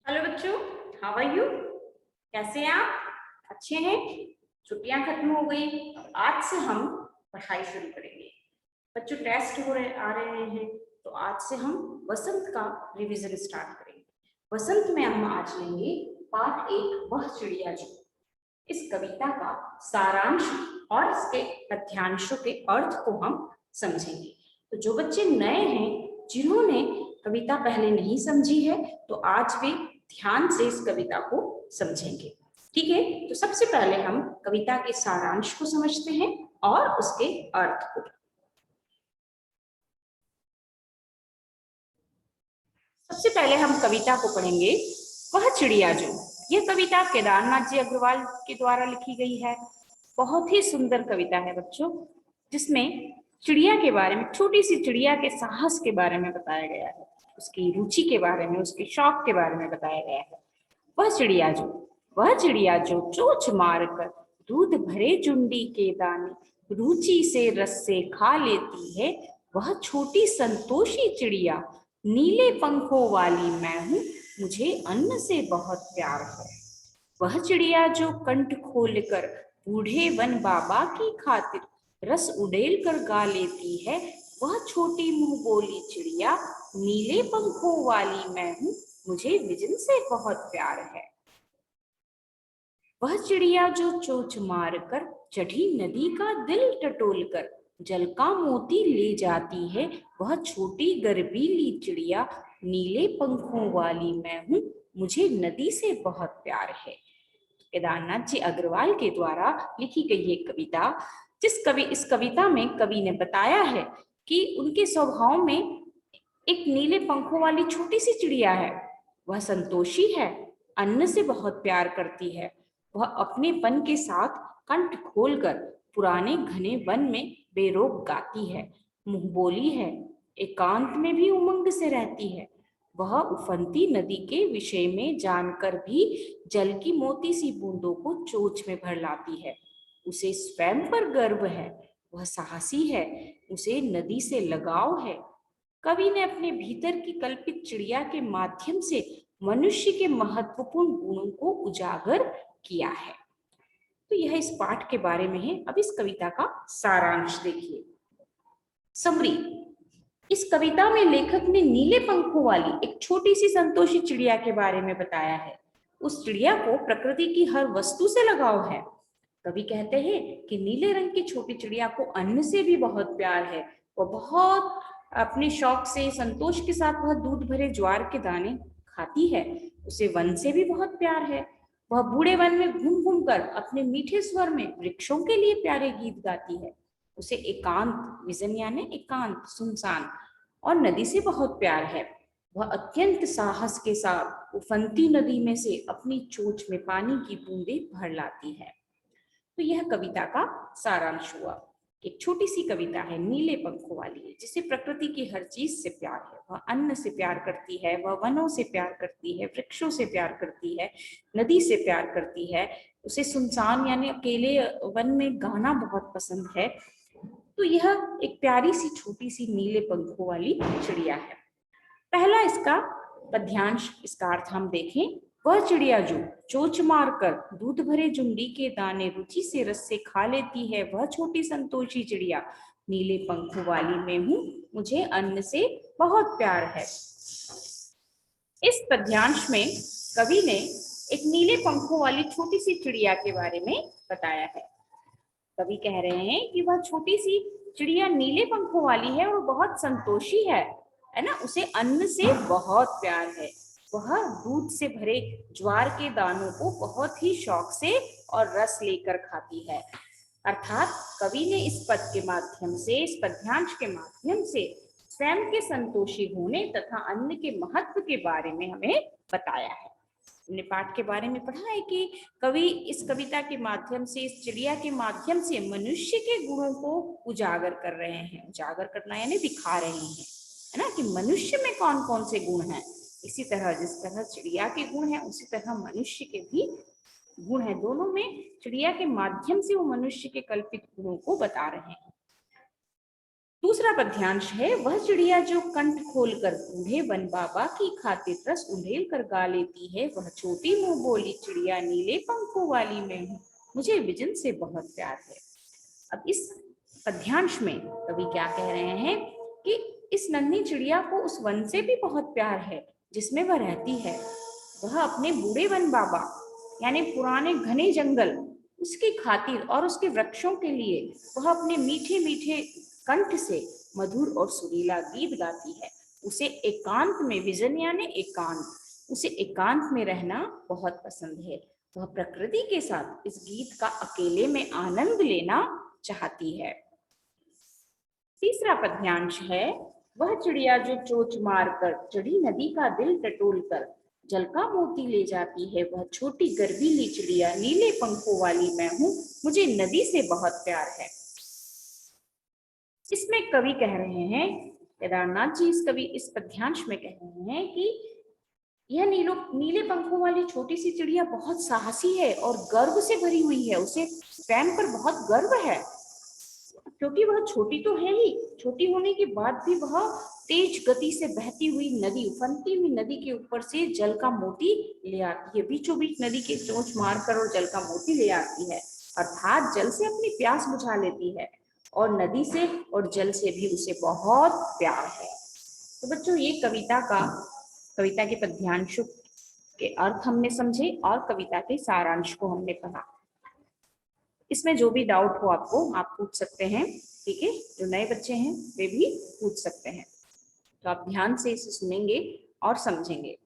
Hello बच्चों, how are you? कैसे हैं आप? अच्छे हैं? छुट्टियां खत्म हो गई। अब आज से हम पढ़ाई शुरू करेंगे। बच्चों, टेस्ट हो रहे आ रहे हैं, तो आज से हम वसंत का रिवीजन स्टार्ट करेंगे। वसंत में हम आज लेंगे पाठ 1, वह चिड़िया जो। इस कविता का सारांश और इसके पद्यांशों के अर्थ को हम समझेंगे। तो जो बच्चे नए हैं, जिन्होंने कविता पहले नहीं समझी है, तो आज वे ध्यान से इस कविता को समझेंगे। ठीक है, तो सबसे पहले हम कविता के सारांश को समझते हैं और उसके अर्थ को। सबसे पहले हम कविता को पढ़ेंगे, वह चिड़िया जो। यह कविता केदारनाथ जी अग्रवाल के द्वारा लिखी गई है। बहुत ही सुंदर कविता है बच्चों, जिसमें चिड़िया के बारे में, छोटी सी चिड़िया के साहस के बारे में बताया गया है, उसकी रुचि के बारे में, उसके शौक के बारे में बताया गया है। वह चिड़िया जो चोंच मारकर दूध भरे जुंडी के दाने रुचि से रस से खा लेती है, वह छोटी संतोषी चिड़िया नीले पंखों वाली मैं हूं, मुझे अन्न से बहुत प्यार है। वह चिड़िया जो कंठ खोलकर बूढ़े वन बाबा की खातिर रस उड़ेल कर गा लेती है, वह छोटी मुंह बोली चिड़िया नीले पंखों वाली मैं हूं, मुझे विजन से बहुत प्यार है। वह चिड़िया जो चोंच मारकर चढ़ी नदी का दिल टटोलकर जल का मोती ले जाती है, वह छोटी गर्वीली चिड़िया नीले पंखों वाली मैं हूं, मुझे नदी से बहुत प्यार है। केदारनाथ जी अग्रवाल के द्वारा लिखी गई ये कविता, इस कविता में कवि ने बताया है कि उनके स्वभाव में एक नीले पंखों वाली छोटी सी चिड़िया है। वह संतोषी है, अन्न से बहुत प्यार करती है। वह अपनेपन के साथ कंठ खोलकर पुराने घने वन में बेरोक गाती है, मुंह बोली है, एकांत में भी उमंग से रहती है। वह उफनती नदी के विषय में जानकर भी जल की मोती सी बूंदों को चोंच में भर लाती है। उसे स्वयं पर गर्व है, वह साहसी है, उसे नदी से लगाव है। कवि ने अपने भीतर की कल्पित चिड़िया के माध्यम से मनुष्य के महत्वपूर्ण गुणों को उजागर किया है। तो यह इस पाठ के बारे में है। अब इस कविता का सारांश देखिए। समरी। इस कविता में लेखक ने नीले पंखों वाली एक छोटी सी संतोषी चिड़िया के बारे में बताया है। उस चिड़िया को प्रकृति की हर वस्तु से लगाव है। कवि कहते हैं कि नीले रंग की छोटी चिड़िया को अन्न से भी बहुत प्यार है। वो बहुत अपने शौक से, संतोष के साथ वह दूध भरे ज्वार के दाने खाती है। उसे वन से भी बहुत प्यार है। वह बूढ़े वन में घूम घूम कर अपने मीठे स्वर में वृक्षों के लिए प्यारे गीत गाती है। उसे एकांत, विजन यानी एकांत, सुनसान और नदी से बहुत प्यार है। वह अत्यंत साहस के साथ उफनती नदी में से अपनी चोंच में पानी की बूंदें भर लाती है। तो यह कविता का सारांश हुआ। एक छोटी सी कविता है, नीले पंखों वाली है, जिसे प्रकृति की हर चीज से प्यार है। वह अन्न से प्यार करती है, वह वनों से प्यार करती है, वृक्षों से प्यार करती है, नदी से प्यार करती है। उसे सुनसान यानी अकेले वन में गाना बहुत पसंद है। तो यह एक प्यारी सी छोटी सी नीले पंखों वाली चिड़िया है। पहला इसका पद्यांश, इसका अर्थ हम देखें। वह चिड़िया जो चोंच मारकर दूध भरे जुंडी के दाने रुचि से रस से खा लेती है, वह छोटी संतोषी चिड़िया नीले पंखों वाली मैं हूं, मुझे अन्न से बहुत प्यार है। इस पद्यांश में कवि ने एक नीले पंखों वाली छोटी सी चिड़िया के बारे में बताया है। कवि कह रहे हैं कि वह छोटी सी चिड़िया नीले पंखों वाली है और बहुत संतोषी है ना। उसे अन्न से बहुत प्यार है। वह दूध से भरे ज्वार के दानों को बहुत ही शौक से और रस लेकर खाती है। अर्थात कवि ने इस पद के माध्यम से, इस पद्यांश के माध्यम से स्वयं के संतोषी होने तथा अन्न के महत्व के बारे में हमें बताया है। हमने पाठ के बारे में पढ़ा है कि कवि इस कविता के माध्यम से, इस चिड़िया के माध्यम से मनुष्य के गुणों को उजागर कर रहे हैं। उजागर करना यानी दिखा रहे हैं, है ना, कि मनुष्य में कौन कौन से गुण हैं। इसी तरह जिस तरह चिड़िया के गुण हैं, उसी तरह मनुष्य के भी गुण हैं। दोनों में चिड़िया के माध्यम से वो मनुष्य के कल्पित गुणों को बता रहे हैं। दूसरा पद्यांश है, वह चिड़िया जो कंठ खोलकर बूढ़े वन बाबा की खातिर रस उंडेल कर गा लेती है, वह छोटी मुंह बोली चिड़िया नीले पंखों वाली मैं हूँ, मुझे विजन से बहुत प्यार है। अब इस पद्यांश में कवि क्या कह रहे हैं कि इस नन्ही चिड़िया को उस वन से भी बहुत प्यार है जिसमें वह रहती है। वह अपने बूढ़े वन बाबा यानी पुराने घने जंगल उसकी खातिर और उसके वृक्षों के लिए वह अपने मीठे मीठे कंठ से मधुर और सुरीला गीत गाती है। उसे एकांत में, विजन यानी एकांत, उसे एकांत में रहना बहुत पसंद है। वह प्रकृति के साथ इस गीत का अकेले में आनंद लेना चाहती है। तीसरा पद्यांश है, वह चिड़िया जो चोंच मारकर चढ़ी नदी का दिल टटोल कर जल का मोती ले जाती है, वह छोटी गर्वीली चिड़िया नीले पंखों वाली मैं हूँ, मुझे नदी से बहुत प्यार है। इसमें कवि कह रहे हैं, केदारनाथ जी इस पद्यांश में कह रहे हैं कि यह नीले पंखों वाली छोटी सी चिड़िया बहुत साहसी है और गर्व से भरी हुई है। उसे स्वयं पर बहुत गर्व है क्योंकि वह छोटी तो है ही, छोटी होने के बाद भी वह तेज गति से बहती हुई नदी, उफनती हुई नदी के ऊपर से जल का मोती ले आती है, बीचों बीच नदी के चोंच मारकर और जल का मोती ले आती है, अर्थात जल से अपनी प्यास बुझा लेती है और नदी से और जल से भी उसे बहुत प्यार है। तो बच्चों, ये कविता के पद्यांशों के अर्थ हमने समझे और कविता के सारांश को हमने पढ़ा। इसमें जो भी डाउट हो आपको, आप पूछ सकते हैं, ठीक है। जो नए बच्चे हैं वे भी पूछ सकते हैं। तो आप ध्यान से इसे सुनेंगे और समझेंगे।